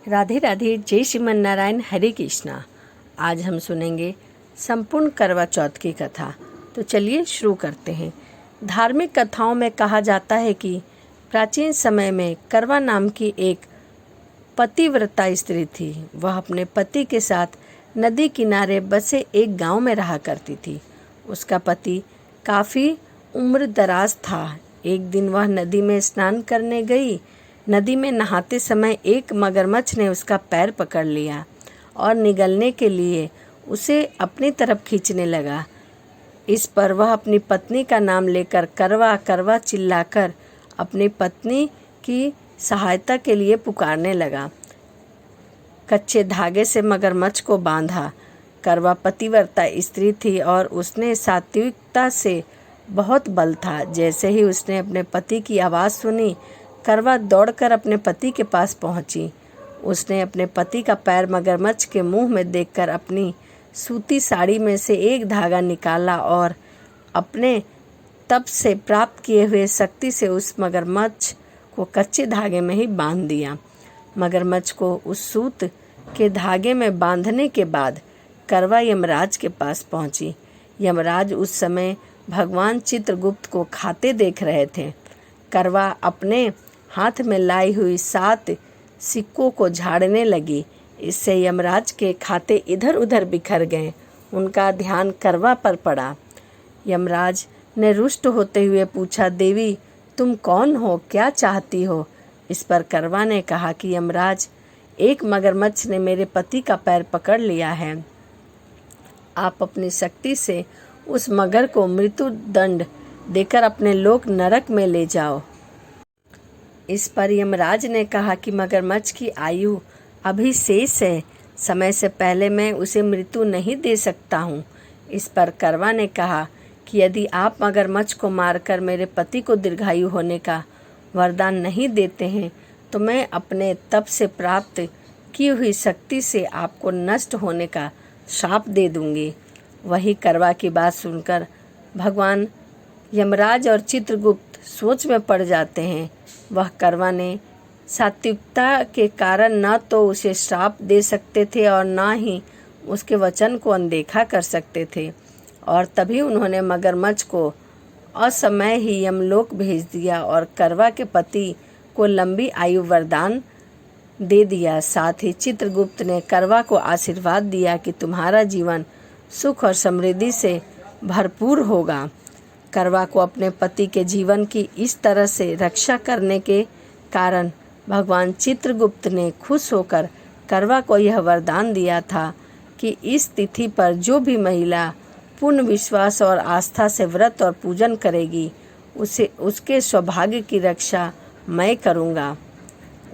राधे राधे, जय श्रीमन नारायण, हरे कृष्णा। आज हम सुनेंगे संपूर्ण करवा चौथ की कथा। तो चलिए शुरू करते हैं। धार्मिक कथाओं में कहा जाता है कि प्राचीन समय में करवा नाम की एक पतिव्रता स्त्री थी। वह अपने पति के साथ नदी किनारे बसे एक गांव में रहा करती थी। उसका पति काफ़ी उम्र दराज था। एक दिन वह नदी में स्नान करने गई। नदी में नहाते समय एक मगरमच्छ ने उसका पैर पकड़ लिया और निगलने के लिए उसे अपनी तरफ खींचने लगा। इस पर वह अपनी पत्नी का नाम लेकर करवा करवा चिल्लाकर अपनी पत्नी की सहायता के लिए पुकारने लगा। कच्चे धागे से मगरमच्छ को बांधा। करवा पतिव्रता स्त्री थी और उसने सात्विकता से बहुत बल था। जैसे ही उसने अपने पति की आवाज़ सुनी, करवा दौड़कर अपने पति के पास पहुंची। उसने अपने पति का पैर मगरमच्छ के मुंह में देखकर अपनी सूती साड़ी में से एक धागा निकाला और अपने तप से प्राप्त किए हुए शक्ति से उस मगरमच्छ को कच्चे धागे में ही बांध दिया। मगरमच्छ को उस सूत के धागे में बांधने के बाद करवा यमराज के पास पहुंची। यमराज उस समय भगवान चित्रगुप्त को खाते देख रहे थे। करवा अपने हाथ में लाई हुई 7 सिक्कों को झाड़ने लगी। इससे यमराज के खाते इधर उधर बिखर गए। उनका ध्यान करवा पर पड़ा। यमराज ने रुष्ट होते हुए पूछा, देवी तुम कौन हो, क्या चाहती हो? इस पर करवा ने कहा कि यमराज, एक मगरमच्छ ने मेरे पति का पैर पकड़ लिया है। आप अपनी शक्ति से उस मगर को मृत्यु दंड देकर अपने लोक नरक में ले जाओ। इस पर यमराज ने कहा कि मगरमच्छ की आयु अभी शेष है, समय से पहले मैं उसे मृत्यु नहीं दे सकता हूँ। इस पर करवा ने कहा कि यदि आप मगरमच्छ को मारकर मेरे पति को दीर्घायु होने का वरदान नहीं देते हैं तो मैं अपने तप से प्राप्त की हुई शक्ति से आपको नष्ट होने का श्राप दे दूंगी। वही करवा की बात सुनकर भगवान यमराज और चित्रगुप्त सोच में पड़ जाते हैं। वह करवा ने सात्विकता के कारण न तो उसे श्राप दे सकते थे और न ही उसके वचन को अनदेखा कर सकते थे, और तभी उन्होंने मगरमच्छ को असमय ही यमलोक भेज दिया और करवा के पति को लंबी आयु वरदान दे दिया। साथ ही चित्रगुप्त ने करवा को आशीर्वाद दिया कि तुम्हारा जीवन सुख और समृद्धि से भरपूर होगा। करवा को अपने पति के जीवन की इस तरह से रक्षा करने के कारण भगवान चित्रगुप्त ने खुश होकर करवा को यह वरदान दिया था कि इस तिथि पर जो भी महिला पूर्ण विश्वास और आस्था से व्रत और पूजन करेगी उसके सौभाग्य की रक्षा मैं करूँगा।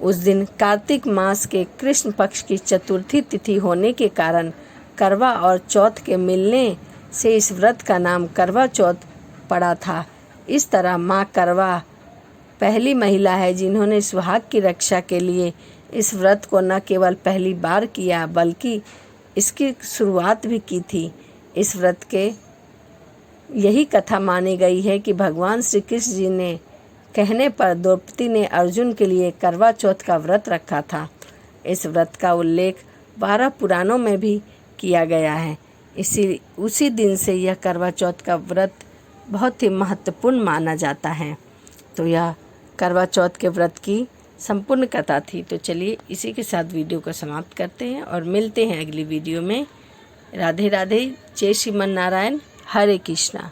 उस दिन कार्तिक मास के कृष्ण पक्ष की चतुर्थी तिथि होने के कारण करवा और चौथ के मिलने से इस व्रत का नाम करवा चौथ पड़ा था। इस तरह माँ करवा पहली महिला है जिन्होंने सुहाग की रक्षा के लिए इस व्रत को न केवल पहली बार किया बल्कि इसकी शुरुआत भी की थी। इस व्रत के यही कथा मानी गई है कि भगवान श्री कृष्ण जी ने कहने पर द्रौपदी ने अर्जुन के लिए करवा चौथ का व्रत रखा था। इस व्रत का उल्लेख 12 पुराणों में भी किया गया है। उसी दिन से यह करवा चौथ का व्रत बहुत ही महत्वपूर्ण माना जाता है। तो यह करवा चौथ के व्रत की संपूर्ण कथा थी। तो चलिए इसी के साथ वीडियो को समाप्त करते हैं और मिलते हैं अगली वीडियो में। राधे राधे, जय श्रीमन नारायण, हरे कृष्णा।